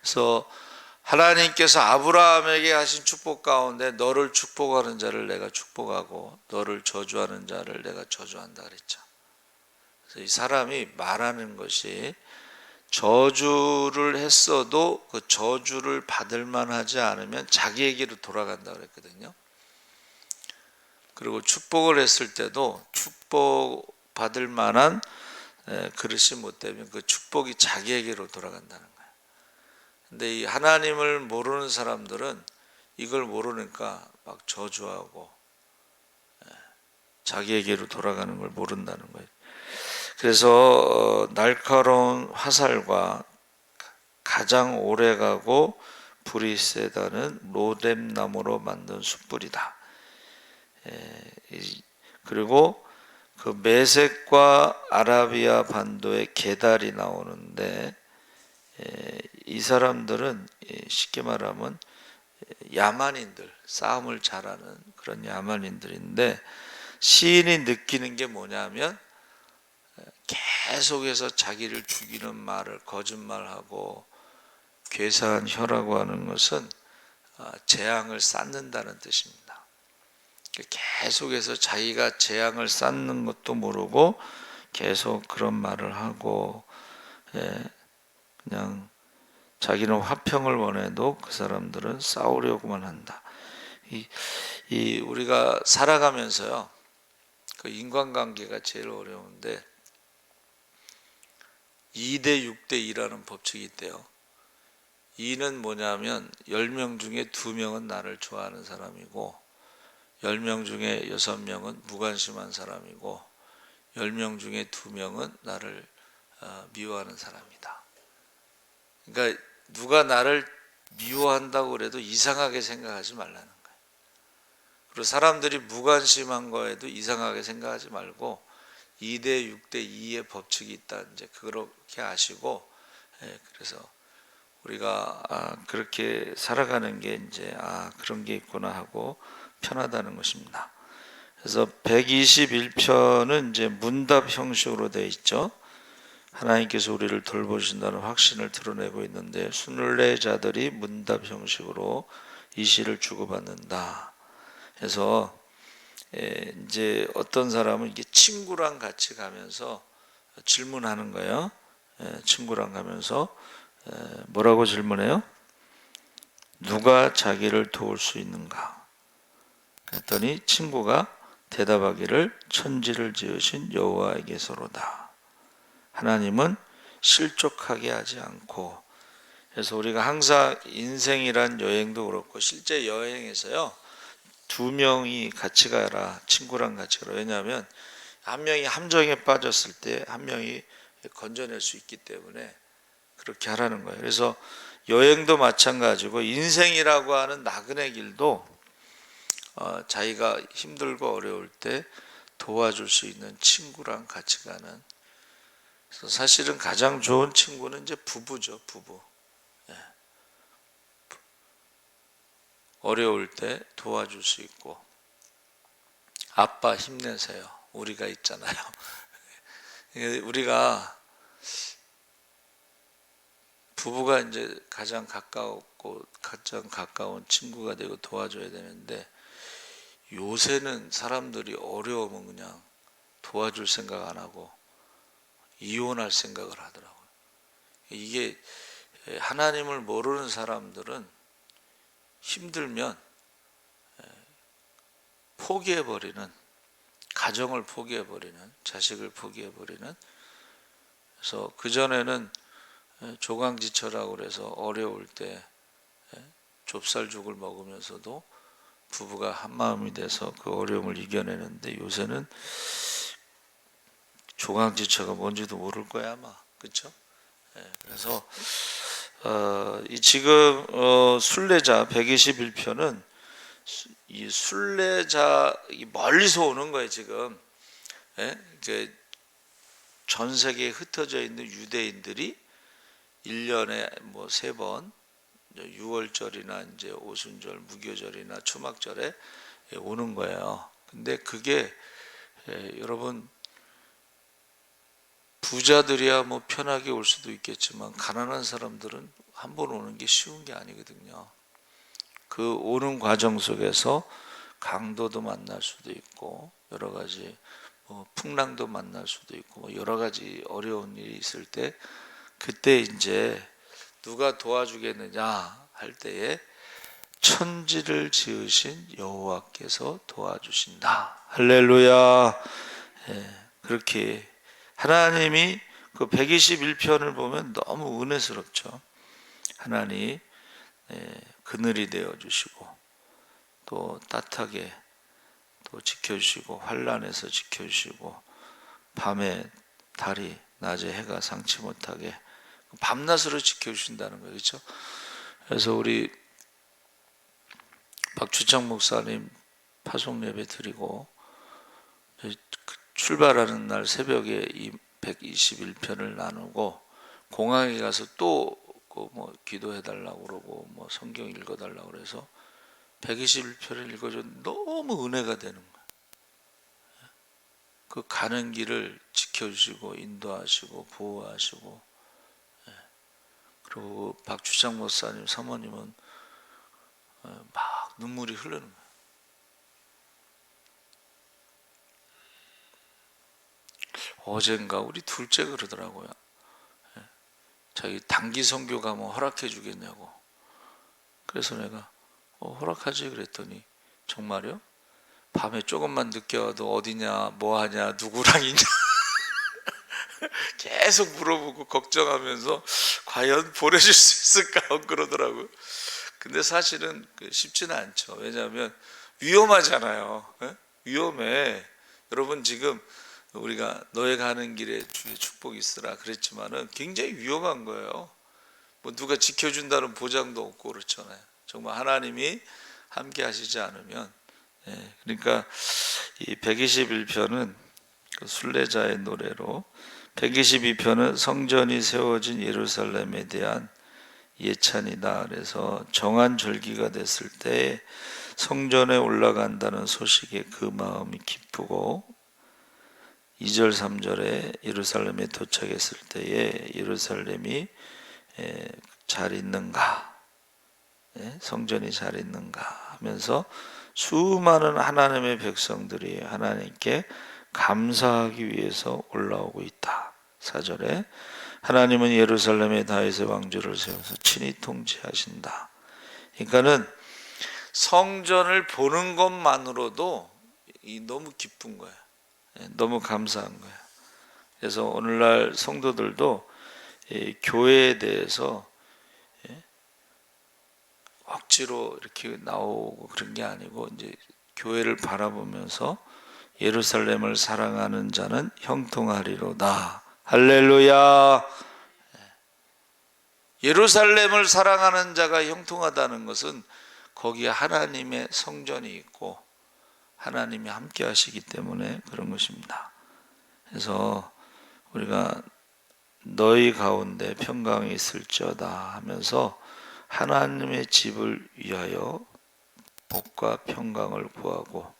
그래서 하나님께서 아브라함에게 하신 축복 가운데 너를 축복하는 자를 내가 축복하고 너를 저주하는 자를 내가 저주한다 그랬죠. 그래서 이 사람이 말하는 것이 저주를 했어도 그 저주를 받을 만하지 않으면 자기에게로 돌아간다 그랬거든요. 그리고 축복을 했을 때도 축복 받을 만한 그릇이 못 되면 그 축복이 자기에게로 돌아간다는 거예요. 근데 이 하나님을 모르는 사람들은 이걸 모르니까 막 저주하고 자기에게로 돌아가는 걸 모른다는 거예요. 그래서 날카로운 화살과 가장 오래가고 불이 세다는 로뎀나무로 만든 숯불이다. 그리고 그 메섹과 아라비아 반도에 게달이 나오는데 이 사람들은 쉽게 말하면 야만인들, 싸움을 잘하는 그런 야만인들인데 시인이 느끼는 게 뭐냐면 계속해서 자기를 죽이는 말을 거짓말하고 괴사한 혀라고 하는 것은 재앙을 쌓는다는 뜻입니다. 계속해서 자기가 재앙을 쌓는 것도 모르고 계속 그런 말을 하고 그냥 자기는 화평을 원해도 그 사람들은 싸우려고만 한다. 우리가 살아가면서요, 그 인간관계가 제일 어려운데 2대 6대 2라는 법칙이 있대요. 2는 뭐냐면 10명 중에 2명은 나를 좋아하는 사람이고 10명 중에 6명은 무관심한 사람이고 10명 중에 2명은 나를 미워하는 사람이다. 그러니까 누가 나를 미워한다고 그래도 이상하게 생각하지 말라는 거예요. 그리고 사람들이 무관심한 거에도 이상하게 생각하지 말고 2대 6대 2의 법칙이 있다. 이제 그렇게 아시고, 그래서 우리가 그렇게 살아가는 게 이제 그런 게 있구나 하고 편하다는 것입니다. 그래서 121편은 이제 문답 형식으로 되어 있죠. 하나님께서 우리를 돌보신다는 확신을 드러내고 있는데 순례자들이 문답 형식으로 이 시를 주고받는다. 그래서 이제 어떤 사람은 이게 친구랑 같이 가면서 질문하는 거예요. 친구랑 가면서 뭐라고 질문해요? 누가 자기를 도울 수 있는가? 그랬더니 친구가 대답하기를 천지를 지으신 여호와에게서로다. 하나님은 실족하게 하지 않고. 그래서 우리가 항상 인생이란 여행도 그렇고 실제 여행에서요 2명이 같이 가라, 친구랑 같이 가라. 왜냐하면 한 명이 함정에 빠졌을 때 한 명이 건져낼 수 있기 때문에 그렇게 하라는 거예요. 그래서 여행도 마찬가지고 인생이라고 하는 나그네 길도 자기가 힘들고 어려울 때 도와줄 수 있는 친구랑 같이 가는. 그래서 사실은 가장 좋은 친구는 이제 부부죠, 부부. 어려울 때 도와줄 수 있고, 아빠 힘내세요. 우리가 있잖아요. 우리가 부부가 이제 가장 가까웠고 가장 가까운 친구가 되고 도와줘야 되는데 요새는 사람들이 어려우면 그냥 도와줄 생각 안 하고 이혼할 생각을 하더라고요. 이게 하나님을 모르는 사람들은 힘들면 포기해버리는, 가정을 포기해버리는, 자식을 포기해버리는. 그래서 그전에는 조강지처라고 그래서 어려울 때 좁쌀죽을 먹으면서도 부부가 한마음이 돼서 그 어려움을 이겨내는데 요새는 조강지처가 뭔지도 모를 거야 아마. 그렇죠? 그래서 이 지금 순례자 121편은 이 순례자 멀리서 오는 거예요 지금. 이제 전 세계에 흩어져 있는 유대인들이 1년에 뭐 3번 6월절이나 이제 오순절, 무교절이나 초막절에 오는 거예요. 근데 그게 여러분 부자들이야 뭐 편하게 올 수도 있겠지만 가난한 사람들은 한 번 오는 게 쉬운 게 아니거든요. 그 오는 과정 속에서 강도도 만날 수도 있고 여러 가지 풍랑도 만날 수도 있고 여러 가지 어려운 일이 있을 때 그때 이제 누가 도와주겠느냐 할 때에 천지를 지으신 여호와께서 도와주신다. 할렐루야. 그렇게 하나님이 그 121편을 보면 너무 은혜스럽죠. 하나님 그늘이 되어 주시고 또 따뜻하게 또 지켜주시고 환난에서 지켜주시고 밤에 달이 낮에 해가 상치 못하게 밤낮으로 지켜주신다는 거예요. 그렇죠? 그래서 우리 박주창 목사님 파송 예배 드리고 출발하는 날 새벽에 이 121편을 나누고 공항에 가서 또 뭐 기도해 달라고 그러고 뭐 성경 읽어 달라고 그래서 121편을 읽어줬는데 너무 은혜가 되는 거예요. 그 가는 길을 지켜주시고 인도하시고 보호하시고 그리고 박주창 목사님 사모님은 막 눈물이 흐르는 거예요. 어젠가 우리 둘째 그러더라고요. 자기 단기 선교 가면 허락해 주겠냐고. 그래서 내가 허락하지 그랬더니 정말요? 밤에 조금만 늦게 와도 어디냐 뭐하냐 누구랑 있냐 계속 물어보고 걱정하면서 과연 보내줄 수 있을까 그러더라고요. 근데 사실은 쉽지는 않죠. 왜냐하면 위험하잖아요. 위험해. 여러분 지금 우리가 너의 가는 길에 주의 축복이 있으라 그랬지만은 굉장히 위험한 거예요. 뭐 누가 지켜준다는 보장도 없고 그렇잖아요. 정말 하나님이 함께 하시지 않으면 그러니까 이 121편은 그 순례자의 노래로 122편은 성전이 세워진 예루살렘에 대한 예찬이다. 그래서 정한 절기가 됐을 때 성전에 올라간다는 소식에 그 마음이 기쁘고 2절 3절에 예루살렘에 도착했을 때에 예루살렘이 잘 있는가 성전이 잘 있는가 하면서 수많은 하나님의 백성들이 하나님께 감사하기 위해서 올라오고 있다. 4절에 하나님은 예루살렘에 다윗의 왕조를 세워서 친히 통치하신다. 그러니까는 성전을 보는 것만으로도 너무 기쁜 거예요. 너무 감사한 거예요. 그래서 오늘날 성도들도 교회에 대해서 억지로 이렇게 나오고 그런 게 아니고 이제 교회를 바라보면서 예루살렘을 사랑하는 자는 형통하리로다. 할렐루야. 예루살렘을 사랑하는 자가 형통하다는 것은 거기에 하나님의 성전이 있고 하나님이 함께 하시기 때문에 그런 것입니다. 그래서 우리가 너희 가운데 평강이 있을지어다 하면서 하나님의 집을 위하여 복과 평강을 구하고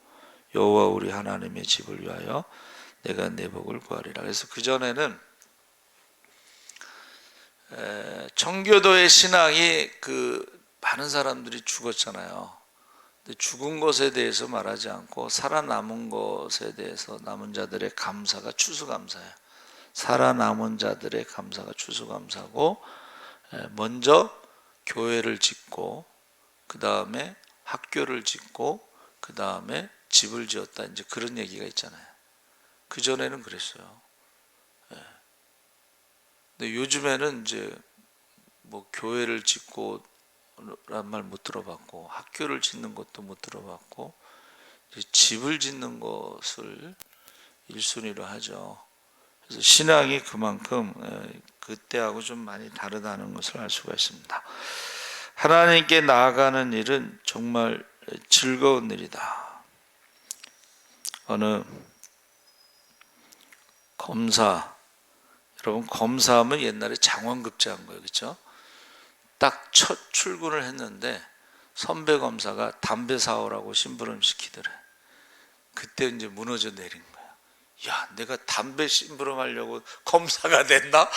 여호와 우리 하나님의 집을 위하여 내가 내 복을 구하리라. 그래서 그전에는 청교도의 신앙이 많은 사람들이 죽었잖아요. 근데 죽은 것에 대해서 말하지 않고 살아남은 것에 대해서 남은 자들의 감사가 추수감사예요. 살아남은 자들의 감사가 추수감사고 먼저 교회를 짓고 그 다음에 학교를 짓고 그 다음에 집을 지었다 이제 그런 얘기가 있잖아요. 그 전에는 그랬어요. 근데 요즘에는 이제 뭐 교회를 짓고 란 말 못 들어봤고 학교를 짓는 것도 못 들어봤고 집을 짓는 것을 1순위로 하죠. 그래서 신앙이 그만큼 그때하고 좀 많이 다르다는 것을 알 수가 있습니다. 하나님께 나아가는 일은 정말 즐거운 일이다. 어느 검사, 여러분 검사하면 옛날에 장원급제한 거예요. 그렇죠? 딱 첫 출근을 했는데 선배 검사가 담배 사오라고 심부름 시키더래. 그때 이제 무너져 내린 거야. 야, 내가 담배 심부름 하려고 검사가 됐나?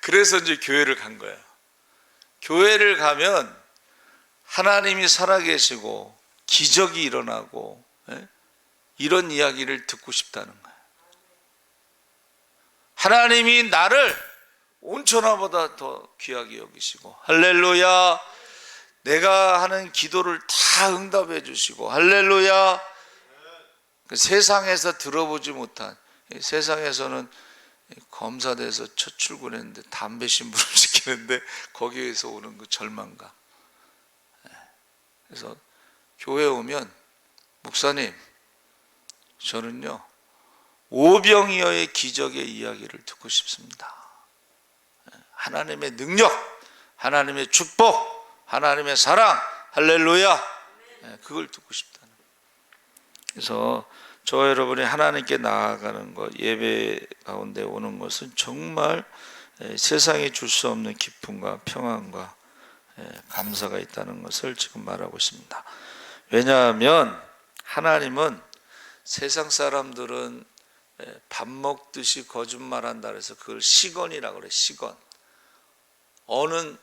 그래서 이제 교회를 간 거야. 교회를 가면 하나님이 살아계시고 기적이 일어나고, 예? 이런 이야기를 듣고 싶다는 거예요. 하나님이 나를 온천하보다 더 귀하게 여기시고, 할렐루야, 내가 하는 기도를 다 응답해 주시고, 할렐루야, 그 세상에서 들어보지 못한, 세상에서는 검사돼서 첫 출근했는데 담배 심부름 시키는데 거기에서 오는 그 절망감. 그래서 교회 오면, 목사님, 저는요 오병이어의 기적의 이야기를 듣고 싶습니다. 하나님의 능력, 하나님의 축복, 하나님의 사랑, 할렐루야, 그걸 듣고 싶다는 거예요. 그래서 저와 여러분이 하나님께 나아가는 것, 예배 가운데 오는 것은 정말 세상이 줄 수 없는 기쁨과 평안과 감사가 있다는 것을 지금 말하고 있습니다. 왜냐하면 하나님은, 세상 사람들은 밥 먹듯이 거짓말한다 그래서 그걸 시건이라고 그래. 시건. 어는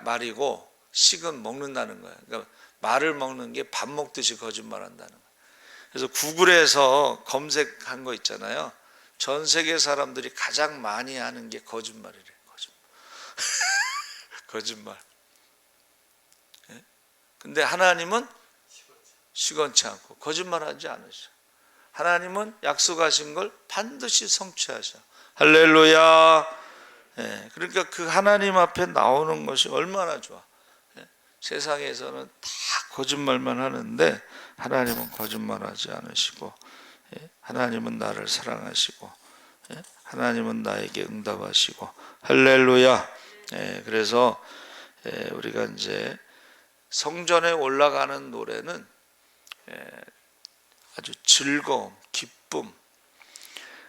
말이고 식은 먹는다는 거예요. 그러니까 말을 먹는 게 밥 먹듯이 거짓말한다는 거예요. 그래서 구글에서 검색한 거 있잖아요. 전 세계 사람들이 가장 많이 하는 게 거짓말이래. 거짓말. 근데 하나님은 시건치 않고 거짓말하지 않으셔. 하나님은 약속하신 걸 반드시 성취하셔. 할렐루야. 그러니까 그 하나님 앞에 나오는 것이 얼마나 좋아. 세상에서는 다 거짓말만 하는데 하나님은 거짓말하지 않으시고, 하나님은 나를 사랑하시고, 하나님은 나에게 응답하시고, 할렐루야. 그래서 우리가 이제 성전에 올라가는 노래는 아주 즐거움, 기쁨.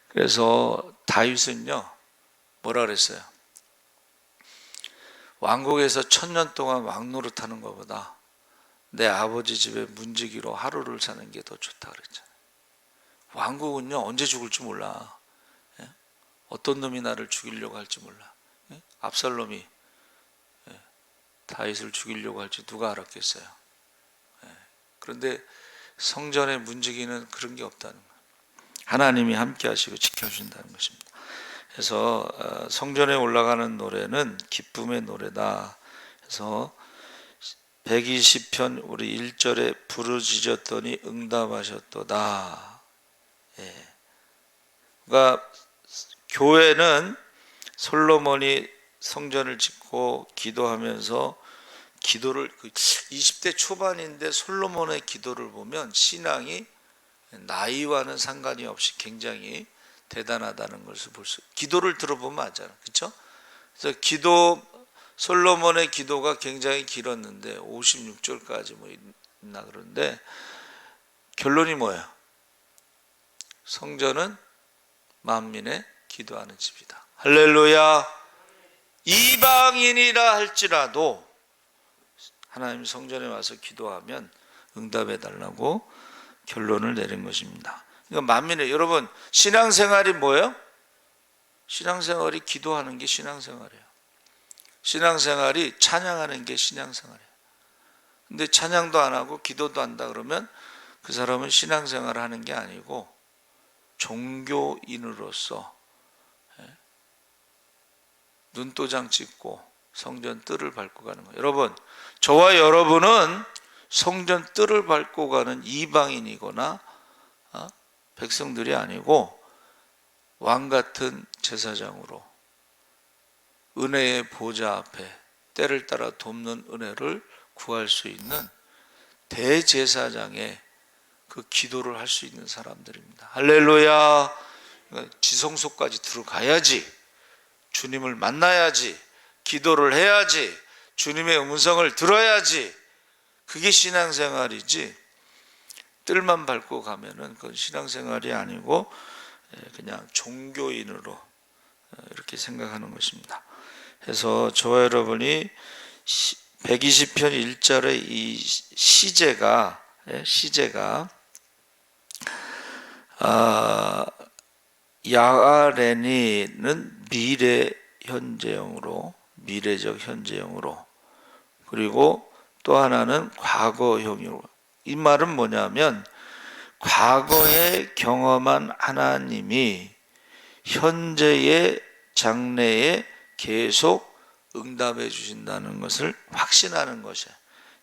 그래서 다윗은요 뭐라 그랬어요? 왕국에서 1000년 동안 왕노릇하는 것보다 내 아버지 집에 문지기로 하루를 사는 게 더 좋다 그랬잖아요. 왕국은요 언제 죽을지 몰라. 어떤 놈이 나를 죽이려고 할지 몰라. 압살롬이 다윗을 죽이려고 할지 누가 알았겠어요. 그런데 성전의 문지기는 그런 게 없다는 거예요. 하나님이 함께 하시고 지켜주신다는 것입니다. 그래서 성전에 올라가는 노래는 기쁨의 노래다. 그래서 120편 우리 1절에 부르짖었더니 응답하셨도다. 그러니까 교회는 솔로몬이 성전을 짓고 기도하면서 기도를 20대 초반인데 솔로몬의 기도를 보면 신앙이 나이와는 상관이 없이 굉장히 대단하다는 것을 볼 수. 기도를 들어보면 알잖아, 그렇죠? 그래서 솔로몬의 기도가 굉장히 길었는데 56절까지 뭐 있나 그런데 결론이 뭐예요? 성전은 만민의 기도하는 집이다. 할렐루야. 이방인이라 할지라도 하나님 성전에 와서 기도하면 응답해 달라고 결론을 내린 것입니다. 그러니까 만민의, 여러분 신앙생활이 뭐예요? 신앙생활이 기도하는 게 신앙생활이에요. 신앙생활이 찬양하는 게 신앙생활이에요. 근데 찬양도 안 하고 기도도 한다 그러면 그 사람은 신앙생활을 하는 게 아니고 종교인으로서 눈도장 찍고 성전 뜰을 밟고 가는 거예요. 여러분, 저와 여러분은 성전 뜰을 밟고 가는 이방인이거나 백성들이 아니고 왕 같은 제사장으로 은혜의 보좌 앞에 때를 따라 돕는 은혜를 구할 수 있는 대제사장의 그 기도를 할 수 있는 사람들입니다. 할렐루야. 지성소까지 들어가야지, 주님을 만나야지, 기도를 해야지, 주님의 음성을 들어야지, 그게 신앙생활이지 뜰만 밟고 가면은 그건 신앙생활이 아니고 그냥 종교인으로 이렇게 생각하는 것입니다. 그래서 저와 여러분이 120편 1절의 이 시제가 야아레니는 미래적 현재형으로 그리고 또 하나는 과거형이고, 이 말은 뭐냐면 과거에 경험한 하나님이 현재의 장래에 계속 응답해 주신다는 것을 확신하는 것이에요.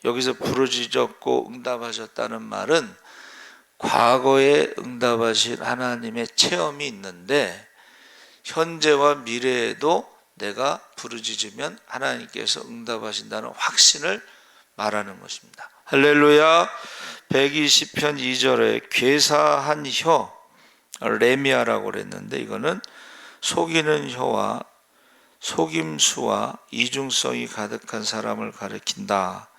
여기서 부르짖었고 응답하셨다는 말은 과거에 응답하신 하나님의 체험이 있는데 현재와 미래에도 내가 부르짖으면 하나님께서 응답하신다는 확신을 말하는 것입니다. 할렐루야. 120편 2절에 괴사한 혀, 레미아라고 그랬는데 이거는 속이는 혀와 속임수와 이중성이 가득한 사람을 가리킨다.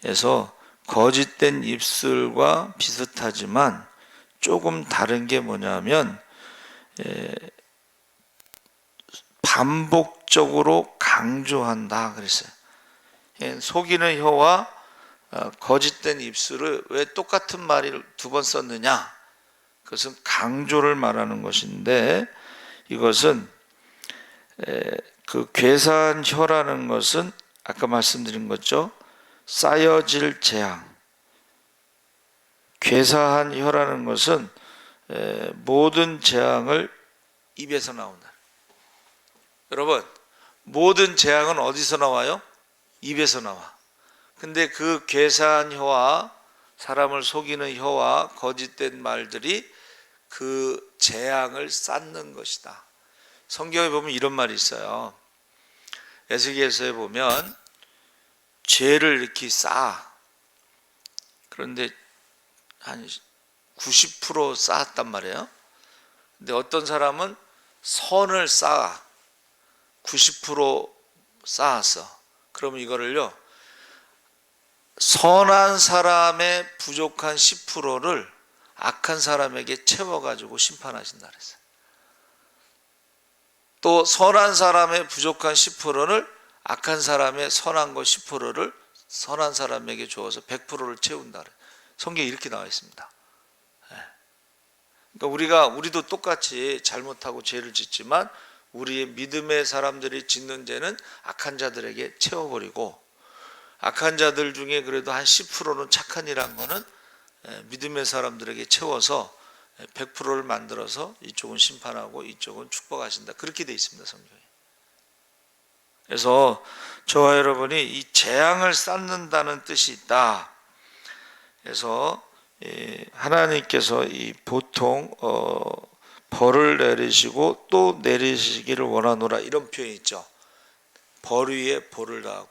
그래서 거짓된 입술과 비슷하지만 조금 다른 게 뭐냐면 반복적으로 강조한다 그랬어요. 속이는 혀와 거짓된 입술을 왜 똑같은 말을 두 번 썼느냐? 그것은 강조를 말하는 것인데, 이것은 그 괴사한 혀라는 것은 아까 말씀드린 거죠. 쌓여질 재앙. 괴사한 혀라는 것은 모든 재앙을 입에서 나온다. 여러분, 모든 재앙은 어디서 나와요? 입에서 나와. 근데 그 괴사한 혀와 사람을 속이는 혀와 거짓된 말들이 그 재앙을 쌓는 것이다. 성경에 보면 이런 말이 있어요. 에스겔서에 보면 죄를 이렇게 쌓아. 그런데 한 90% 쌓았단 말이에요. 근데 어떤 사람은 선을 쌓아. 90% 쌓았어. 그러면 이거를요, 선한 사람의 부족한 10%를 악한 사람에게 채워가지고 심판하신다 그랬어요. 또 선한 사람의 부족한 10%를 악한 사람의 선한 것 10%를 선한 사람에게 주어서 100%를 채운다 그래요. 성경에 이렇게 나와 있습니다. 그러니까 우리도 똑같이 잘못하고 죄를 짓지만 우리의 믿음의 사람들이 짓는 죄는 악한 자들에게 채워버리고, 악한 자들 중에 그래도 한 10%는 착한 일한 거는 믿음의 사람들에게 채워서 100%를 만들어서 이쪽은 심판하고 이쪽은 축복하신다. 그렇게 돼 있습니다, 성경에. 그래서 저와 여러분이 이 재앙을 쌓는다는 뜻이 있다. 그래서 하나님께서 이 보통 벌을 내리시고 또 내리시기를 원하노라, 이런 표현이 있죠. 벌 위에 벌을 더하고,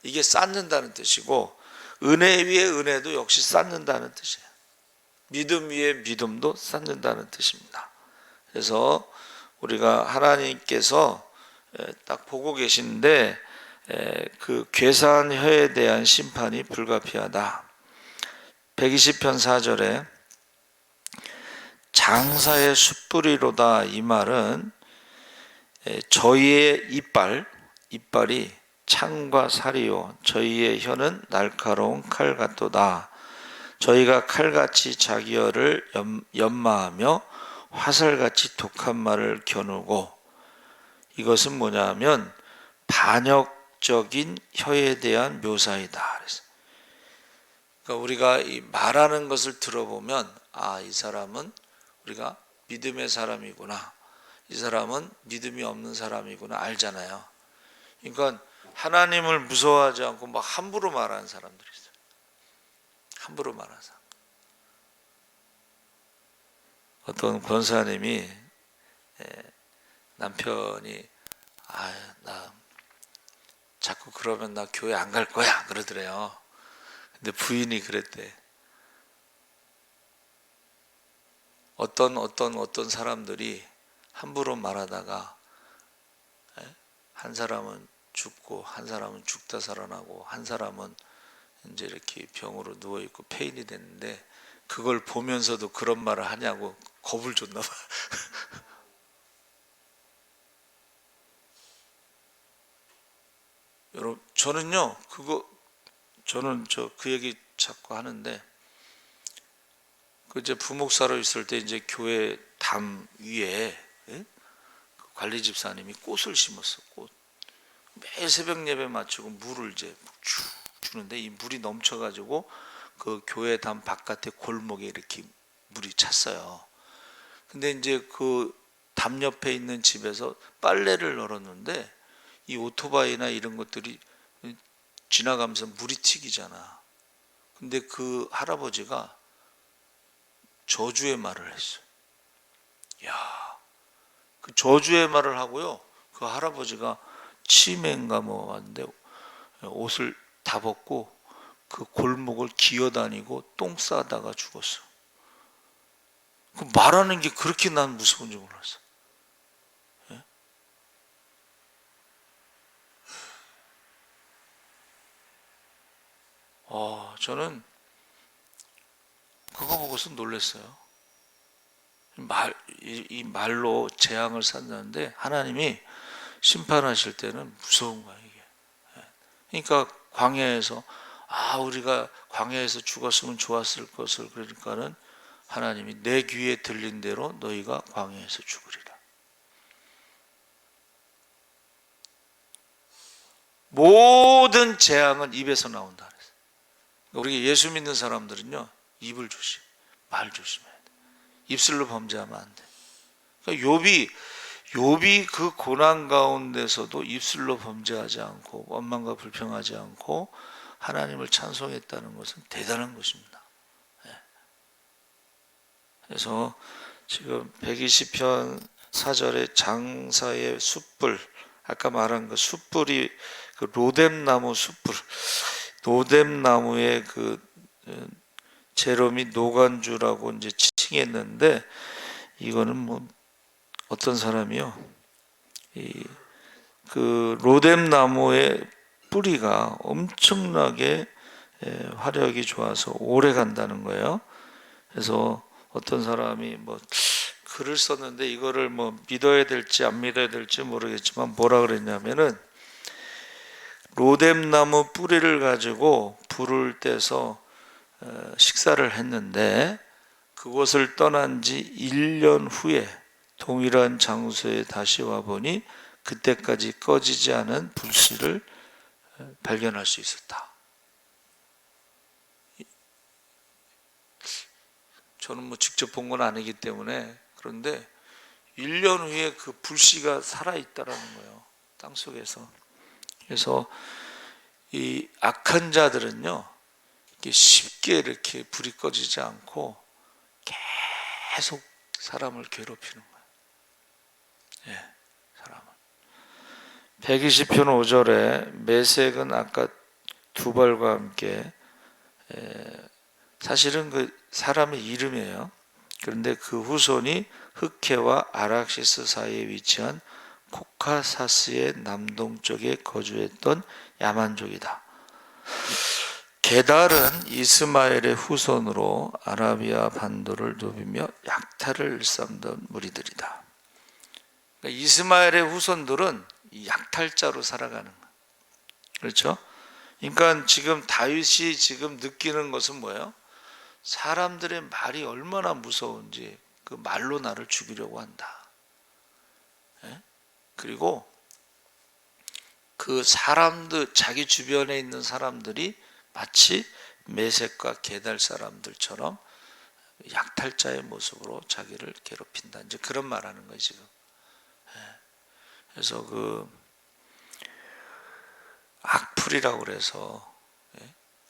이게 쌓는다는 뜻이고, 은혜 위에 은혜도 역시 쌓는다는 뜻이에요. 믿음 위에 믿음도 쌓는다는 뜻입니다. 그래서 우리가 하나님께서 딱 보고 계신데 그 괴사한 혀에 대한 심판이 불가피하다. 120편 4절에 장사의 숯불이로다, 이 말은 저희의 이빨이 창과 살이요 저희의 혀는 날카로운 칼 같도다. 저희가 칼같이 자기 혀를 연마하며 화살같이 독한 말을 겨누고, 이것은 뭐냐면 반역적인 혀에 대한 묘사이다. 그러니까 우리가 이 말하는 것을 들어보면 이 사람은 우리가 믿음의 사람이구나, 이 사람은 믿음이 없는 사람이구나 알잖아요. 그러니까 하나님을 무서워하지 않고 막 함부로 말하는 사람들이 있어요. 함부로 말하는 사람. 어떤 권사님이 남편이 나 자꾸 그러면 나 교회 안 갈 거야 그러더래요. 근데 부인이 그랬대. 어떤 사람들이 함부로 말하다가 한 사람은 죽고 한 사람은 죽다 살아나고 한 사람은 이제 이렇게 병으로 누워 있고 폐인이 됐는데, 그걸 보면서도 그런 말을 하냐고 겁을 줬나 봐. 여러분, 저는요 저는 그 얘기 자꾸 하는데, 그 이제 부목사로 있을 때 이제 교회 담 위에 관리 집사님이 꽃을 심었어. 꽃. 매일 새벽 예배 마치고 물을 이제 쭉 주는데 이 물이 넘쳐가지고 그 교회 담 바깥에 골목에 이렇게 물이 찼어요. 근데 이제 그 담 옆에 있는 집에서 빨래를 널었는데 이 오토바이나 이런 것들이 지나가면서 물이 튀기잖아. 근데 그 할아버지가 저주의 말을 했어. 야, 그 저주의 말을 하고요. 그 할아버지가 치매인가 뭐 왔는데 옷을 다 벗고 그 골목을 기어다니고 똥 싸다가 죽었어. 그 말하는 게 그렇게 난 무서운 줄 몰랐어. 예? 저는 그거 보고서 놀랐어요. 이 말로 재앙을 샀는데 하나님이 심판하실 때는 무서운 거야, 이게. 그러니까 광야에서 우리가 광야에서 죽었으면 좋았을 것을, 그러니까는 하나님이 내 귀에 들린 대로 너희가 광야에서 죽으리라. 모든 재앙은 입에서 나온다 그랬어요. 우리 예수 믿는 사람들은요, 입을 조심, 말 조심해야 돼. 입술로 범죄하면 안 돼. 그러니까 욥이 그 고난 가운데서도 입술로 범죄하지 않고 원망과 불평하지 않고 하나님을 찬송했다는 것은 대단한 것입니다. 그래서 지금 120편 4절에 장사의 숯불, 아까 말한 그 숯불이 그 로뎀나무 숯불, 로뎀나무의 그 제롬이 노간주라고 이제 칭했는데, 이거는 뭐 어떤 사람이요, 그 로뎀나무의 뿌리가 엄청나게 화력이 좋아서 오래 간다는 거예요. 그래서 어떤 사람이 뭐 글을 썼는데 이거를 뭐 믿어야 될지 안 믿어야 될지 모르겠지만 뭐라 그랬냐면은, 로뎀나무 뿌리를 가지고 불을 떼서 식사를 했는데 그곳을 떠난 지 1년 후에 동일한 장소에 다시 와보니 그때까지 꺼지지 않은 불씨를 발견할 수 있었다. 저는 뭐 직접 본 건 아니기 때문에, 그런데 1년 후에 그 불씨가 살아있다라는 거예요, 땅속에서. 그래서 이 악한 자들은요, 이게 쉽게 이렇게 불이 꺼지지 않고 계속 사람을 괴롭히는 거예요. 예, 사람을. 120편 5절에 메색은 아까 두발과 함께, 사실은 그 사람의 이름이에요. 그런데 그 후손이 흑해와 아락시스 사이에 위치한 코카사스의 남동쪽에 거주했던 야만족이다. 게달은 이스마엘의 후손으로 아라비아 반도를 누비며 약탈을 일삼던 무리들이다. 그러니까 이스마엘의 후손들은 약탈자로 살아가는 거예요. 그렇죠? 그러니까 지금 다윗이 지금 느끼는 것은 뭐예요? 사람들의 말이 얼마나 무서운지, 그 말로 나를 죽이려고 한다. 그리고 그 사람들, 자기 주변에 있는 사람들이 마치 메섹과 게달 사람들처럼 약탈자의 모습으로 자기를 괴롭힌다. 이제 그런 말하는 거예요, 지금. 그래서 그 악플이라고 그래서,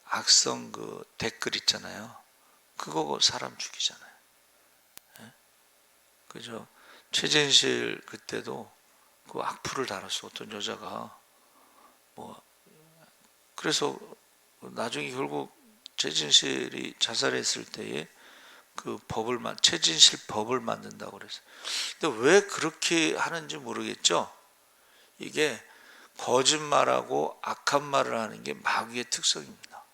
악성 그 댓글 있잖아요. 그거 사람 죽이잖아요. 그죠? 최진실 그때도 그 악플을 달았어, 어떤 여자가. 뭐 그래서 나중에 결국 최진실이 자살했을 때에 그 최진실 법을 만든다고 그랬어요. 근데 왜 그렇게 하는지 모르겠죠. 이게 거짓말하고 악한 말을 하는 게 마귀의 특성입니다.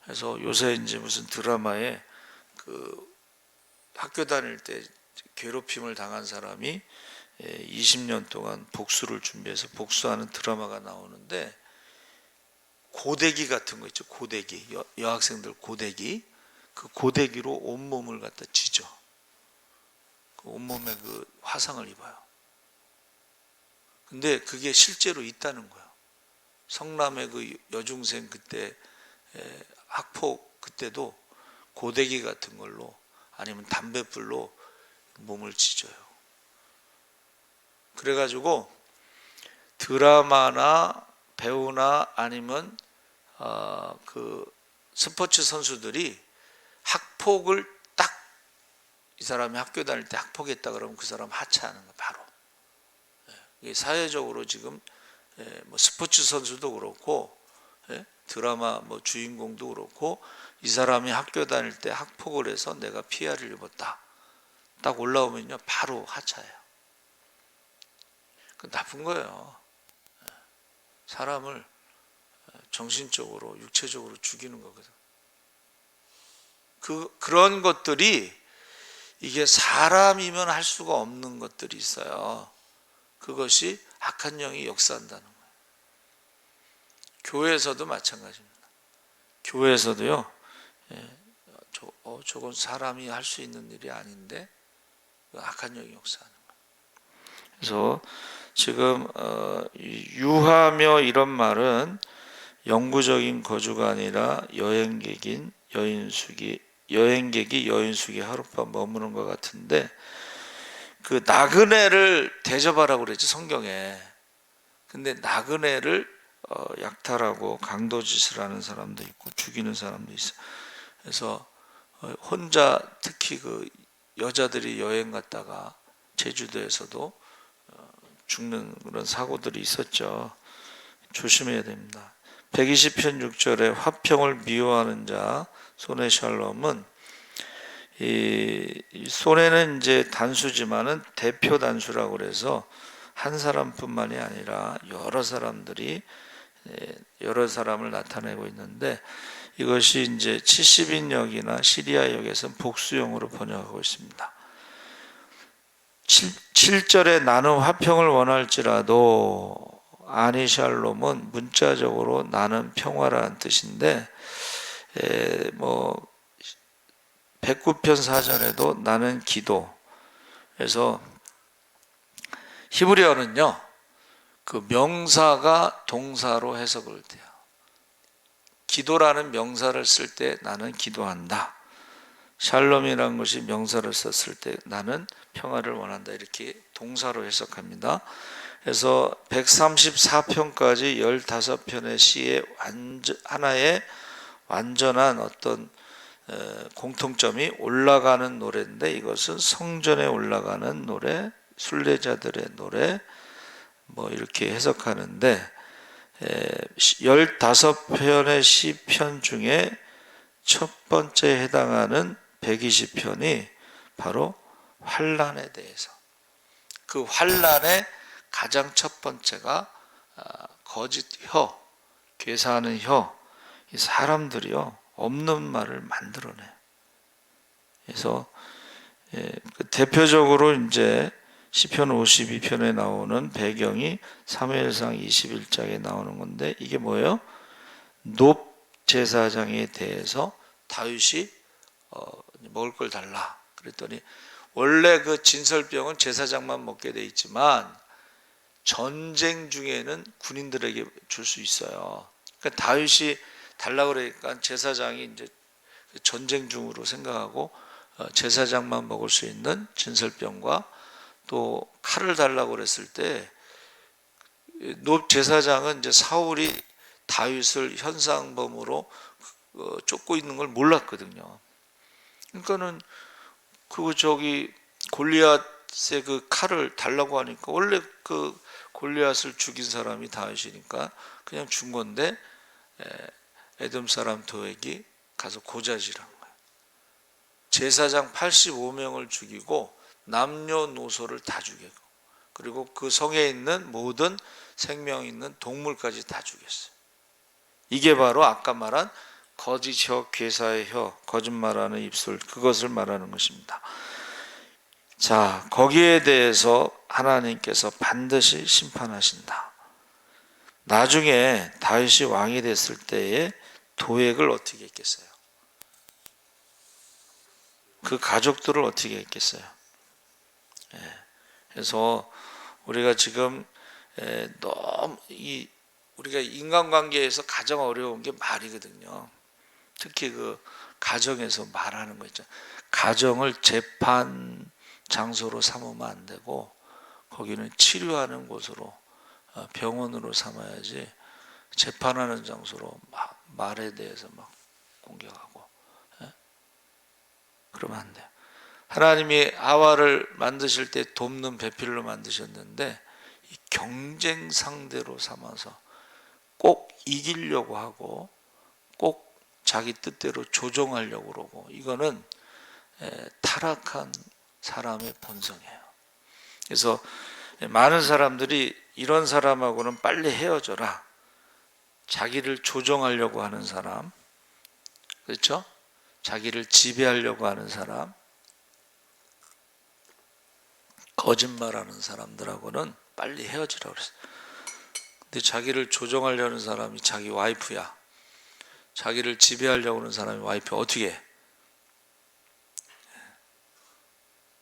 그래서 요새 이제 무슨 드라마에 그 학교 다닐 때 괴롭힘을 당한 사람이 20년 동안 복수를 준비해서 복수하는 드라마가 나오는데, 고데기 같은 거 있죠, 고데기. 여학생들 고데기. 그 고데기로 온몸을 갖다 찢어. 그 온몸에 그 화상을 입어요. 근데 그게 실제로 있다는 거예요. 성남의 그 여중생 그때 학폭 그때도 고데기 같은 걸로 아니면 담뱃불로 몸을 찢어요. 그래가지고 드라마나 배우나 아니면 그 스포츠 선수들이 학폭을 딱 이 사람이 학교 다닐 때 학폭했다 그러면 그 사람 하차하는 거 바로. 이게 사회적으로 지금 뭐 스포츠 선수도 그렇고 드라마 뭐 주인공도 그렇고 이 사람이 학교 다닐 때 학폭을 해서 내가 피해를 입었다. 딱 올라오면요 바로 하차해요. 그 나쁜 거예요. 사람을 정신적으로 육체적으로 죽이는 거거든. 그런 것들이 이게 사람이면 할 수가 없는 것들이 있어요. 그것이 악한 영이 역사한다는 거예요. 교회에서도 마찬가지입니다. 교회에서도요. 저건 사람이 할 수 있는 일이 아닌데 악한 영이 역사하는 거예요. 그래서 지금 유하며 이런 말은 영구적인 거주가 아니라 여행객이 여인숙이 하룻밤 머무는 것 같은데 그 나그네를 대접하라고 그랬지 성경에. 근데 나그네를 약탈하고 강도짓을 하는 사람도 있고 죽이는 사람도 있어. 그래서 혼자 특히 그 여자들이 여행 갔다가 제주도에서도 죽는 그런 사고들이 있었죠. 조심해야 됩니다. 120편 6절에 화평을 미워하는 자 손의 샬롬은 이 손해는 이제 단수지만은 대표 단수라고 그래서 한 사람뿐만이 아니라 여러 사람들이 여러 사람을 나타내고 있는데 이것이 이제 70인역이나 시리아역에서는 복수용으로 번역하고 있습니다. 7절에 나는 화평을 원할지라도 아니샬롬은 문자적으로 나는 평화라는 뜻인데 뭐 109편 4절에도 나는 기도. 그래서 히브리어는요 그 명사가 동사로 해석을 돼요. 기도라는 명사를 쓸 때 나는 기도한다. 샬롬이라는 것이 명사를 썼을 때 나는 평화를 원한다. 이렇게 동사로 해석합니다. 그래서 134편까지 15편의 시의 하나의 완전한 어떤 공통점이 올라가는 노래인데 이것은 성전에 올라가는 노래, 순례자들의 노래 뭐 이렇게 해석하는데 15편의 시편 중에 첫 번째 해당하는 120편이 바로 환난에 대해서. 그 환난의 가장 첫 번째가 거짓 혀, 괴사하는 혀. 이 사람들이요 없는 말을 만들어내요. 그래서 대표적으로 이제 시편 52편에 나오는 배경이 사무엘상 21장에 나오는 건데 이게 뭐예요? 높 제사장에 대해서 다윗이 먹을 걸 달라 그랬더니 원래 그 진설병은 제사장만 먹게 돼 있지만 전쟁 중에는 군인들에게 줄 수 있어요. 그러니까 다윗이 달라 그러니까 제사장이 이제 전쟁 중으로 생각하고 제사장만 먹을 수 있는 진설병과 또 칼을 달라고 그랬을 때 높 제사장은 이제 사울이 다윗을 현상범으로 쫓고 있는 걸 몰랐거든요. 그러니까는 골리앗의 그 칼을 달라고 하니까 원래 그 골리앗을 죽인 사람이 다윗이니까 그냥 준 건데 에돔 사람 도액이 가서 고자질한 거예요. 제사장 85명을 죽이고 남녀노소를 다 죽이고 그리고 그 성에 있는 모든 생명 있는 동물까지 다 죽였어요. 이게 바로 아까 말한 거짓 혀, 괴사의 혀, 거짓말하는 입술 그것을 말하는 것입니다. 자, 거기에 대해서 하나님께서 반드시 심판하신다. 나중에 다윗이 왕이 됐을 때에 도액을 어떻게 했겠어요? 그 가족들을 어떻게 했겠어요? 그래서 우리가 지금 너무 우리가 인간관계에서 가장 어려운 게 말이거든요. 특히 그 가정에서 말하는 거 있잖아요. 가정을 재판 장소로 삼으면 안 되고 거기는 치료하는 곳으로, 병원으로 삼아야지 재판하는 장소로 막 말에 대해서 막 공격하고, 그러면 안 돼요. 하나님이 하와를 만드실 때 돕는 배필로 만드셨는데 이 경쟁 상대로 삼아서 꼭 이기려고 하고 꼭 자기 뜻대로 조종하려고 그러고, 이거는 타락한 사람의 본성이에요. 그래서 많은 사람들이 이런 사람하고는 빨리 헤어져라. 자기를 조종하려고 하는 사람, 그렇죠? 자기를 지배하려고 하는 사람, 거짓말하는 사람들하고는 빨리 헤어지라고 그랬어요. 근데 자기를 조종하려는 사람이 자기 와이프야. 자기를 지배하려고 하는 사람이 와이프, 어떻게 해?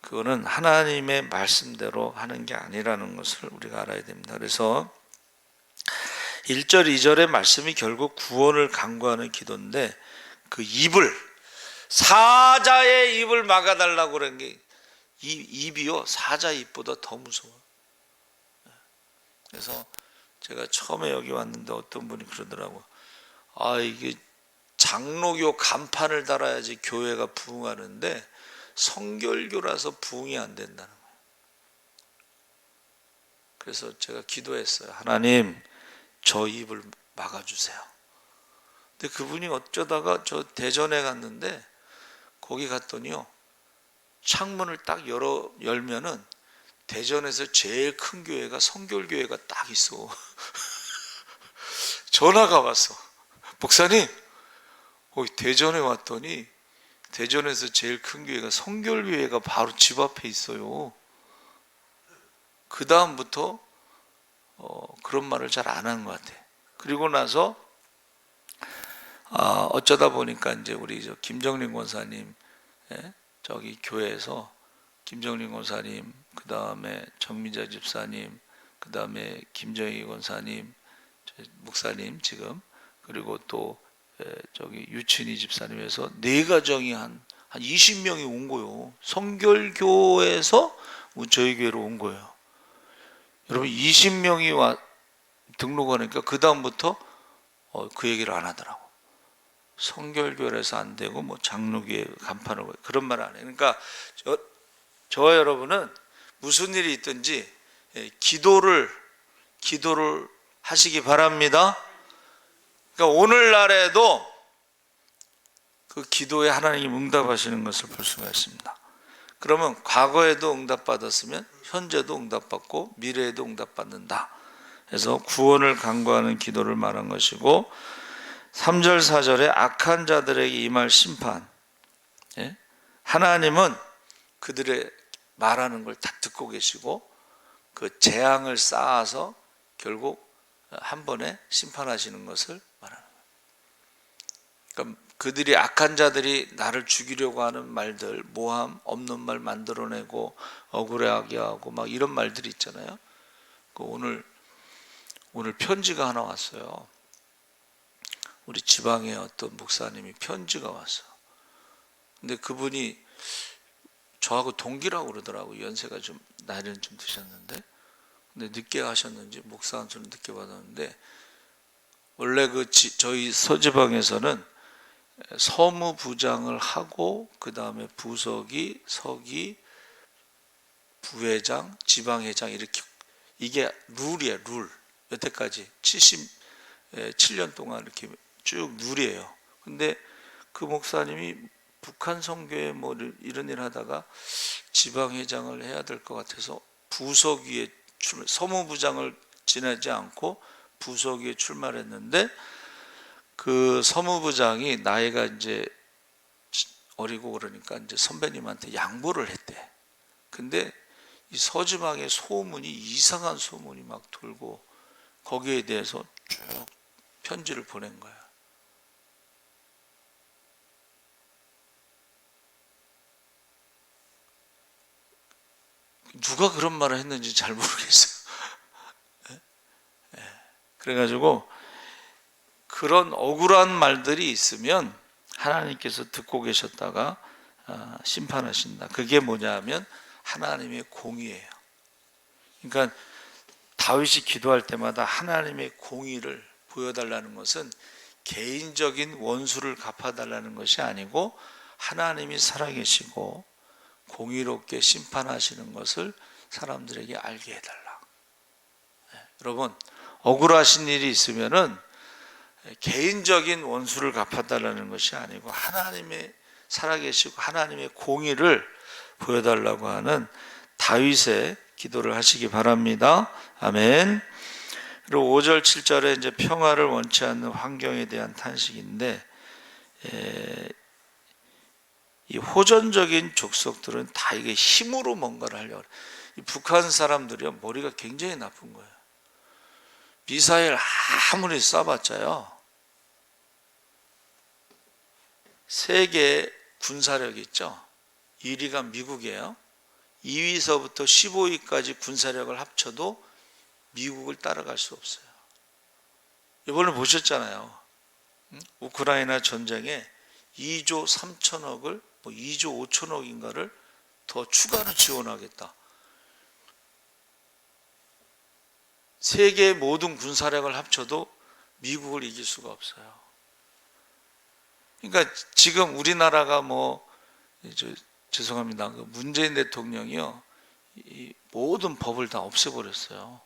그거는 하나님의 말씀대로 하는 게 아니라는 것을 우리가 알아야 됩니다. 그래서 1절, 2절의 말씀이 결국 구원을 간구하는 기도인데, 그 입을, 사자의 입을 막아달라고 그런 게, 입이요, 사자 입보다 더 무서워요. 그래서 제가 처음에 여기 왔는데 어떤 분이 그러더라고. 이게 장로교 간판을 달아야지 교회가 부흥하는데 성결교라서 부흥이 안 된다는 거예요. 그래서 제가 기도했어요. 하나님, 저 입을 막아주세요. 근데 그분이 어쩌다가 저 대전에 갔는데, 거기 갔더니요, 창문을 딱 열면은 대전에서 제일 큰 교회가 성결교회가 딱 있어. 전화가 왔어. 목사님, 대전에 왔더니 대전에서 제일 큰 교회가 성결교회가 바로 집 앞에 있어요. 그 다음부터 그런 말을 잘 안 하는 것 같아. 그리고 나서 어쩌다 보니까 이제 우리 김정린 권사님, 저기 교회에서 김정린 권사님, 그 다음에 정미자 집사님, 그 다음에 김정희 권사님, 목사님 지금, 그리고 또 저기 유친이 집사님에서 네 가정이 한 20명이 온 거예요. 성결교에서 저희 교회로 온 거예요. 여러분, 20명이 등록하니까 그 다음부터 그 얘기를 안 하더라고. 성결교회에서 안 되고 뭐 장로교회 간판을, 그런 말 안 해요. 그러니까 저와 여러분은 무슨 일이 있든지 기도를 하시기 바랍니다. 그러니까 오늘날에도 그 기도에 하나님이 응답하시는 것을 볼 수가 있습니다. 그러면 과거에도 응답받았으면 현재도 응답받고 미래에도 응답받는다. 그래서 구원을 간구하는 기도를 말한 것이고, 3절 4절에 악한 자들에게 임할 심판, 하나님은 그들의 말하는 걸 다 듣고 계시고 그 재앙을 쌓아서 결국 한 번에 심판하시는 것을 말하는 거예요. 그러니까 그들이, 악한 자들이 나를 죽이려고 하는 말들, 모함, 없는 말 만들어내고 억울해하게 하고 막 이런 말들이 있잖아요. 오늘 편지가 하나 왔어요. 우리 지방에 어떤 목사님이 편지가 왔어. 근데 그분이 저하고 동기라고 그러더라고. 연세가 좀, 나이는 좀 드셨는데, 근데 늦게 하셨는지 목사 한 소리 늦게 받았는데, 원래 저희 서지방에서는 서무부장을 하고 그 다음에 부서기, 서기, 부회장, 지방회장, 이렇게, 이게 룰이에요. 룰. 여태까지 77년 동안 이렇게 쭉 룰이에요. 근데 그 목사님이 북한 선교에 뭐 이런 일 하다가 지방회장을 해야 될 것 같아서 부서기에 서무부장을 지내지 않고 부서기에 출마했는데, 그 서무부장이 나이가 이제 어리고 그러니까 이제 선배님한테 양보를 했대. 근데 이 서지방에 소문이, 이상한 소문이 막 돌고 거기에 대해서 쭉 편지를 보낸 거야. 누가 그런 말을 했는지 잘 모르겠어요. 그래가지고 그런 억울한 말들이 있으면 하나님께서 듣고 계셨다가 심판하신다. 그게 뭐냐 하면 하나님의 공의예요. 그러니까 다윗이 기도할 때마다 하나님의 공의를 보여달라는 것은 개인적인 원수를 갚아달라는 것이 아니고 하나님이 살아계시고 공의롭게 심판하시는 것을 사람들에게 알게 해달라. 여러분, 억울하신 일이 있으면은 개인적인 원수를 갚아달라는 것이 아니고 하나님의 살아계시고 하나님의 공의를 보여달라고 하는 다윗의 기도를 하시기 바랍니다. 아멘. 그리고 5절 7절에 이제 평화를 원치 않는 환경에 대한 탄식인데, 이 호전적인 족속들은 다 이게 힘으로 뭔가를 하려고 해요. 이 북한 사람들이요, 머리가 굉장히 나쁜 거예요. 미사일 아무리 쏴봤자요, 세계 군사력 있죠? 1위가 미국이에요. 2위서부터 15위까지 군사력을 합쳐도 미국을 따라갈 수 없어요. 이번에 보셨잖아요. 우크라이나 전쟁에 2조 3천억을 2조 5천억인가를 더 추가로 지원하겠다. 세계의 모든 군사력을 합쳐도 미국을 이길 수가 없어요. 그러니까 지금 우리나라가 죄송합니다. 문재인 대통령이요, 이 모든 법을 다 없애버렸어요.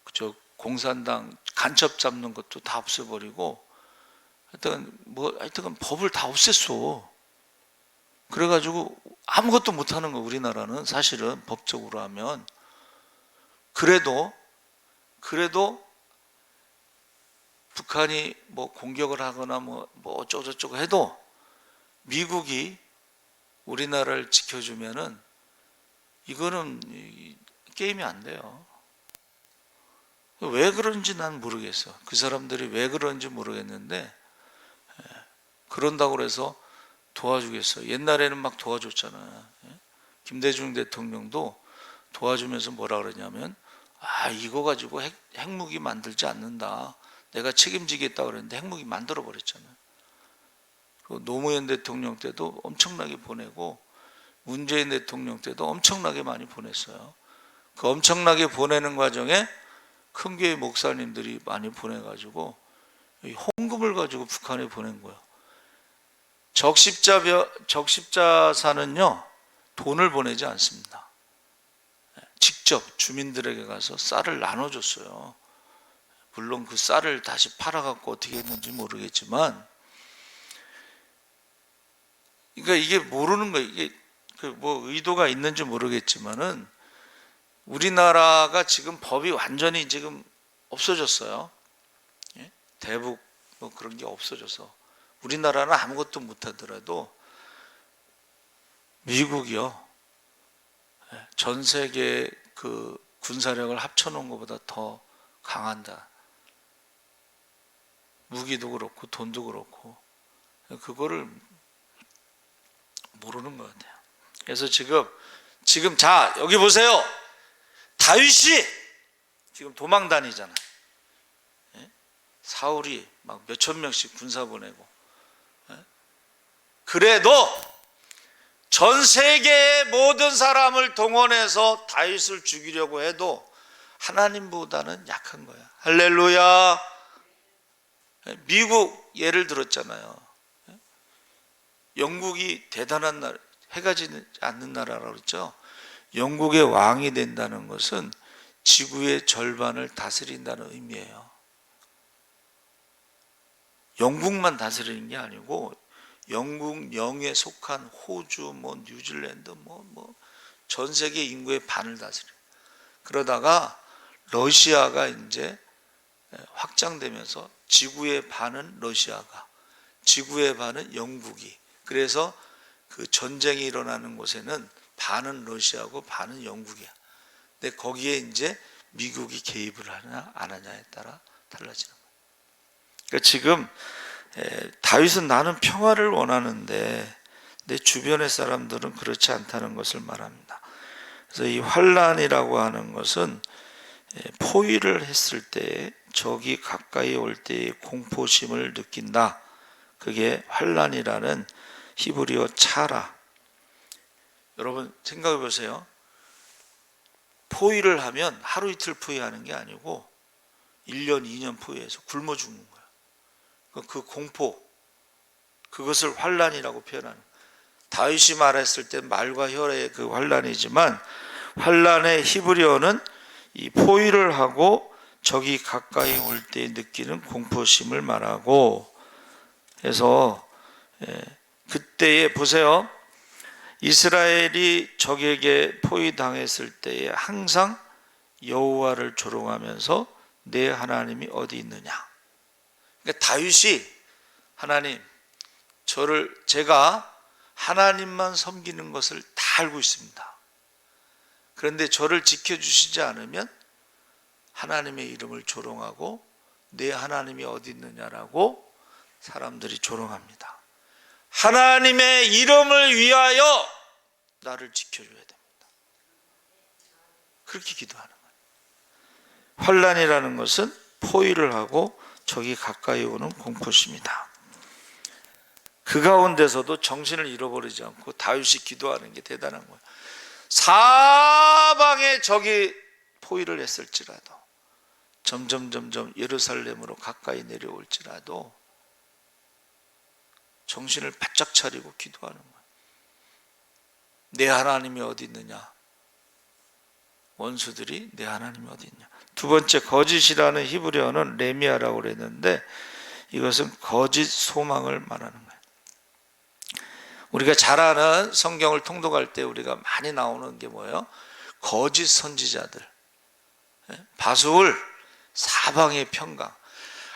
그죠? 공산당 간첩 잡는 것도 다 없애버리고, 하여튼 법을 다 없앴어. 그래가지고 아무것도 못하는 거, 우리나라는 사실은 법적으로 하면. 그래도 북한이 공격을 하거나 어쩌고저쩌고 해도 미국이 우리나라를 지켜주면은 이거는 게임이 안 돼요. 왜 그런지 난 모르겠어. 그 사람들이 왜 그런지 모르겠는데, 그런다고 해서 도와주겠어. 옛날에는 막 도와줬잖아요. 김대중 대통령도 도와주면서 뭐라 그러냐면, 이거 가지고 핵무기 만들지 않는다. 내가 책임지겠다 그랬는데 핵무기 만들어 버렸잖아요. 노무현 대통령 때도 엄청나게 보내고, 문재인 대통령 때도 엄청나게 많이 보냈어요. 그 엄청나게 보내는 과정에 큰 교회 목사님들이 많이 보내가지고 헌금을 가지고 북한에 보낸 거예요. 적십자사는요, 돈을 보내지 않습니다. 직접 주민들에게 가서 쌀을 나눠줬어요. 물론 그 쌀을 다시 팔아갖고 어떻게 했는지 모르겠지만, 그러니까 이게 모르는 거예요. 이게 의도가 있는지 모르겠지만은, 우리나라가 지금 법이 완전히 지금 없어졌어요. 대북 그런 게 없어져서 우리나라는 아무것도 못하더라도 미국이요, 전 세계 그 군사력을 합쳐놓은 것보다 더 강한다. 무기도 그렇고 돈도 그렇고. 그거를 모르는 것 같아요. 그래서 지금 자, 여기 보세요. 다윗이 지금 도망 다니잖아. 사울이 막 몇천 명씩 군사 보내고. 그래도 전 세계의 모든 사람을 동원해서 다윗을 죽이려고 해도 하나님보다는 약한 거야. 할렐루야. 미국 예를 들었잖아요. 영국이 대단한 나라, 해가 지지 않는 나라라고 그랬죠. 영국의 왕이 된다는 것은 지구의 절반을 다스린다는 의미예요. 영국만 다스리는 게 아니고 영국 영에 속한 호주, 뉴질랜드, 전 세계 인구의 반을 다스려요. 그러다가 러시아가 이제 확장되면서 지구의 반은 러시아가, 지구의 반은 영국이. 그래서 그 전쟁이 일어나는 곳에는 반은 러시아고 반은 영국이야. 근데 거기에 이제 미국이 개입을 하냐 안 하냐에 따라 달라지는 거예요. 그러니까 지금 다윗은 나는 평화를 원하는데 내 주변의 사람들은 그렇지 않다는 것을 말합니다. 그래서 이 환란이라고 하는 것은 포위를 했을 때 적이 가까이 올 때의 공포심을 느낀다. 그게 환란이라는 히브리어 차라. 여러분 생각해 보세요. 포위를 하면 하루 이틀 포위하는 게 아니고 1년 2년 포위해서 굶어 죽는 거야. 그 공포, 그것을 환란이라고 표현하는 거야. 다윗이 말했을 때 말과 혈의 그 환란이지만, 환란의 히브리어는 이 포위를 하고 적이 가까이 올 때 느끼는 공포심을 말하고, 그래서 그때에 보세요. 이스라엘이 적에게 포위당했을 때에 항상 여호와를 조롱하면서 내 하나님이 어디 있느냐. 그러니까 다윗이 하나님, 제가 하나님만 섬기는 것을 다 알고 있습니다. 그런데 저를 지켜주시지 않으면 하나님의 이름을 조롱하고 내 하나님이 어디 있느냐라고 사람들이 조롱합니다. 하나님의 이름을 위하여 나를 지켜줘야 됩니다. 그렇게 기도하는 거예요. 환란이라는 것은 포위를 하고 적이 가까이 오는 공포심이다. 그 가운데서도 정신을 잃어버리지 않고 다윗이 기도하는 게 대단한 거예요. 사방에 적이 포위를 했을지라도, 점점 예루살렘으로 가까이 내려올지라도 정신을 바짝 차리고 기도하는 거예요. 내 하나님이 어디 있느냐. 원수들이 내 하나님이 어디 있냐. 두 번째, 거짓이라는 히브리어는 레미아라고 그랬는데, 이것은 거짓 소망을 말하는 거예요. 우리가 잘 아는 성경을 통독할 때 우리가 많이 나오는 게 뭐예요? 거짓 선지자들, 바술, 사방의 평강.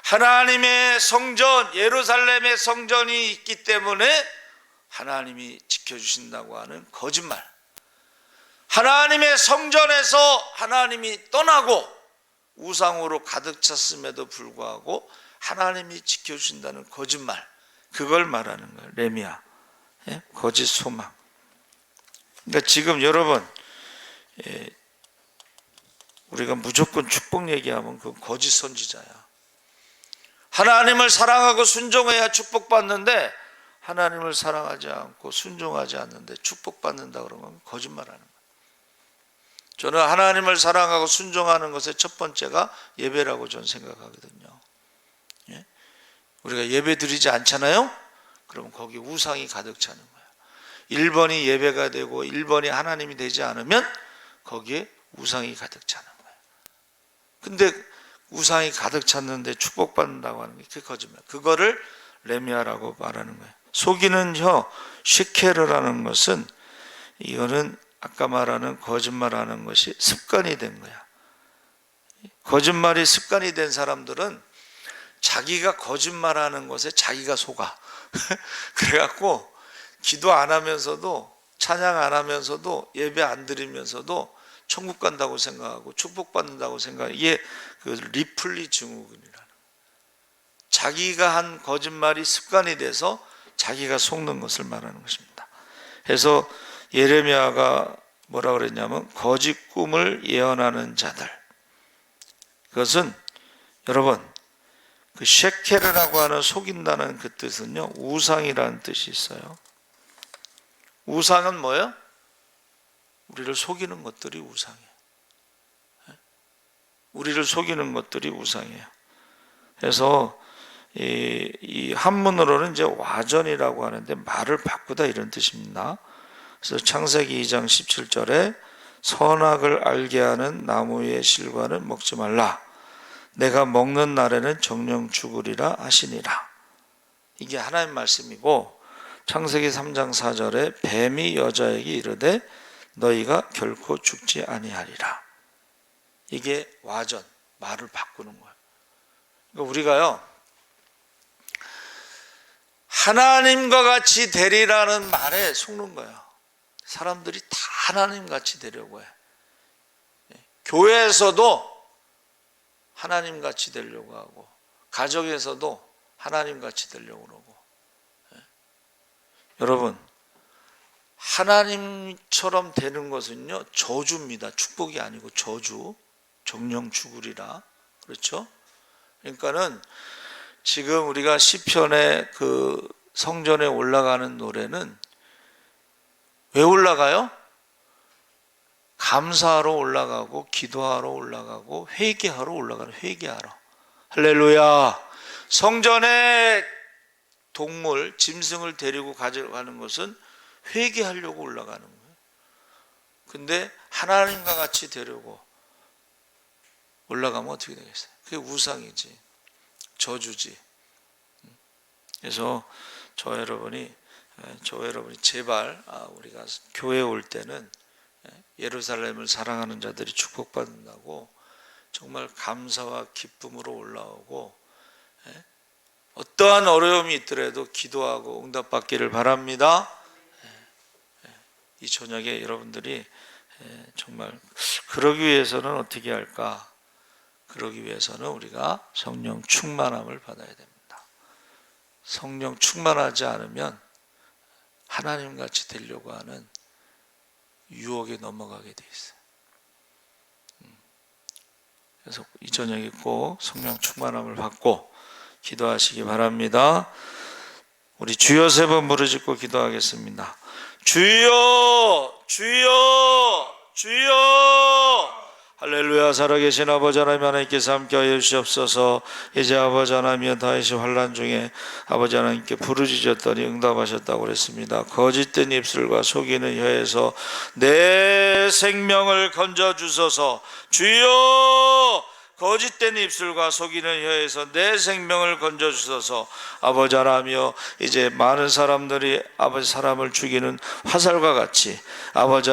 하나님의 성전, 예루살렘의 성전이 있기 때문에 하나님이 지켜주신다고 하는 거짓말. 하나님의 성전에서 하나님이 떠나고 우상으로 가득 찼음에도 불구하고 하나님이 지켜주신다는 거짓말, 그걸 말하는 거예요. 레미야, 거짓 소망. 그러니까 지금 여러분, 우리가 무조건 축복 얘기하면 그건 거짓 선지자야. 하나님을 사랑하고 순종해야 축복받는데, 하나님을 사랑하지 않고 순종하지 않는데 축복받는다 그러면 거짓말하는 거예요. 저는 하나님을 사랑하고 순종하는 것의 첫 번째가 예배라고 저는 생각하거든요. 우리가 예배 드리지 않잖아요? 그러면 거기 우상이 가득 차는 거예요. 1번이 예배가 되고 1번이 하나님이 되지 않으면 거기에 우상이 가득 차는 거예요. 근데 우상이 가득 찼는데 축복받는다고 하는 게 그게 거짓말. 그거를 레미아라고 말하는 거예요. 속이는 혀, 시케르라는 것은, 이거는 아까 말하는 거짓말하는 것이 습관이 된 거야. 거짓말이 습관이 된 사람들은 자기가 거짓말하는 것에 자기가 속아. 그래갖고 기도 안 하면서도, 찬양 안 하면서도, 예배 안 드리면서도 천국 간다고 생각하고 축복받는다고 생각하고, 이게 그 리플리 증후군이라는 거예요. 자기가 한 거짓말이 습관이 돼서 자기가 속는 것을 말하는 것입니다. 그래서 예레미야가 뭐라 그랬냐면 거짓 꿈을 예언하는 자들. 그것은 여러분, 그 셰케르라고 하는 속인다는 그 뜻은요, 우상이라는 뜻이 있어요. 우상은 뭐예요? 우리를 속이는 것들이 우상이에요. 우리를 속이는 것들이 우상이에요. 그래서 이 한문으로는 이제 와전이라고 하는데 말을 바꾸다 이런 뜻입니다. 그래서 창세기 2장 17절에 선악을 알게 하는 나무의 실과는 먹지 말라. 내가 먹는 날에는 정령 죽으리라 하시니라. 이게 하나님 말씀이고, 창세기 3장 4절에 뱀이 여자에게 이르되 너희가 결코 죽지 아니하리라. 이게 와전, 말을 바꾸는 거예요. 그러니까 우리가요, 하나님과 같이 되리라는 말에 속는 거예요. 사람들이 다 하나님 같이 되려고 해. 교회에서도 하나님 같이 되려고 하고, 가정에서도 하나님 같이 되려고 그러고. 여러분, 하나님처럼 되는 것은요, 저주입니다. 축복이 아니고 저주. 정령 죽으리라. 그렇죠? 그러니까는 지금 우리가 시편의 그 성전에 올라가는 노래는 왜 올라가요? 감사하러 올라가고 기도하러 올라가고 회개하러 올라가는, 회개하러. 할렐루야. 성전에 동물, 짐승을 데리고 가져가는 것은 회개하려고 올라가는 거예요. 근데 하나님과 같이 되려고 올라가면 어떻게 되겠어요? 그게 우상이지, 저주지. 그래서 저와 여러분이 제발 우리가 교회에 올 때는 예루살렘을 사랑하는 자들이 축복받는다고 정말 감사와 기쁨으로 올라오고, 어떠한 어려움이 있더라도 기도하고 응답받기를 바랍니다. 이 저녁에 여러분들이 정말 그러기 위해서는 어떻게 할까? 그러기 위해서는 우리가 성령 충만함을 받아야 됩니다. 성령 충만하지 않으면 하나님같이 되려고 하는 유혹에 넘어가게 돼 있어요. 그래서 이 저녁에 꼭 성령 충만함을 받고 기도하시기 바랍니다. 우리 주여 3번 부르짖고 기도하겠습니다. 주여, 주여, 주여. 할렐루야. 살아계신 아버지 하나님, 하나님께서 함께하여 주시옵소서. 이제 아버지 하나님이여 다윗이 환난 중에 아버지 하나님께 부르짖었더니 응답하셨다고 그랬습니다. 거짓된 입술과 속이는 혀에서 내 생명을 건져주소서. 주여, 거짓된 입술과 속이는 혀에서 내 생명을 건져주소서. 아버지 하나님이여, 이제 많은 사람들이 아버지 사람을 죽이는 화살과 같이 아버지